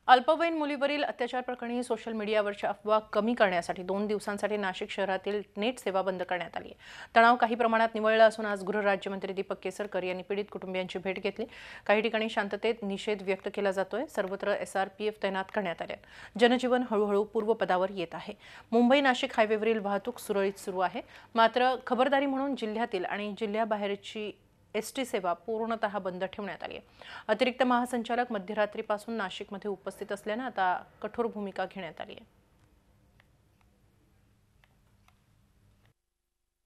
अल्पवयीन मुलीवरील अत्याचार प्रकरणी सोशल मीडियावरच्या अफवा कमी करण्यासाठी 2 दिवसांसाठी नाशिक शहरातील नेट सेवा बंद करण्यात आली आहे। तणाव काही प्रमाणात निवळला असून आज गृहराज्यमंत्री दीपक केसरकर यांनी पीडित कुटुंबियांची भेट घेतली। काही ठिकाणी शांततेत निषेध व्यक्त केला जातोय। सर्वत्र SRPF तैनात करण्यात आले। जनजीवन हळूहळू पूर्वपदावर येत आहे। मुंबई नाशिक हायवेवरील वाहतूक सुरळीत सुरू आहे। मात्र खबरदारी म्हणून जिल्ह्यातील आणि जिल्ह्याबाहेरची ST सेवा पूर्णतः बंद ठेवण्यात आली आहे। अतिरिक्त महासंचालक मध्यरात्रीपासून नाशिकमध्ये उपस्थित असल्याने आता कठोर भूमिका घेण्यात आली आहे।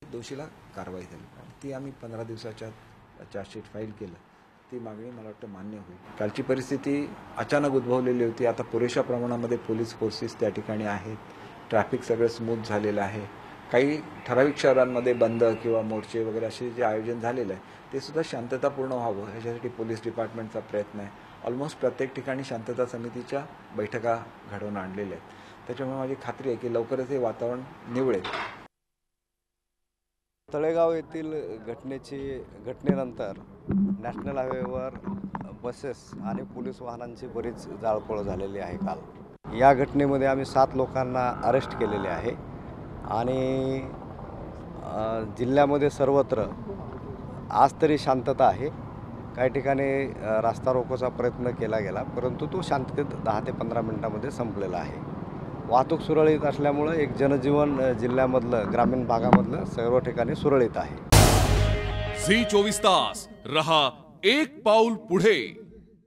दोषीला कारवाई झाली ती आम्ही 15 दिवसाच्या चार्जशीट फाईल केलं। ती मागणी मला वाटतं मान्य होईल। कालची परिस्थिती अचानक उद्भवलेली होती। आता पुरेशा प्रमाणामध्ये पोलीस फोर्सेस त्या ठिकाणी आहेत। ट्रॅफिक सगळं स्मूथ झालेलं आहे। काही ठराविक शहरांमध्ये बंद किंवा मोर्चे वगैरे असे जे आयोजन झालेलं आहे ते सुद्धा शांततापूर्ण व्हावं ह्याच्यासाठी पोलीस डिपार्टमेंटचा प्रयत्न आहे। ऑलमोस्ट प्रत्येक ठिकाणी शांतता समितीच्या बैठका घडवून आणलेल्या आहेत। त्याच्यामुळे माझी खात्री आहे की लवकरच हे वातावरण निवळेल। तळेगाव येथील घटनेनंतर नॅशनल हायवेवर बसेस आणि पोलीस वाहनांची बरीच जाळपोळ झालेली आहे। काल या घटनेमध्ये आम्ही 7 लोकांना अरेस्ट केलेले आहे आणि जिल्ह्यामध्ये सर्वत्र आज तरी शांतता आहे। काही ठिकाणी रास्ता रोकोचा प्रयत्न केला गेला परंतु तो शांततेत 10 ते 15 मिनिटांमध्ये संपलेला आहे। वाहतूक सुरळीत असल्यामुळे एक जनजीवन जिल्ह्यामधलं ग्रामीण भागामधलं सर्व ठिकाणी सुरळीत आहे। झी 24 तास रहा एक पाऊल पुढे।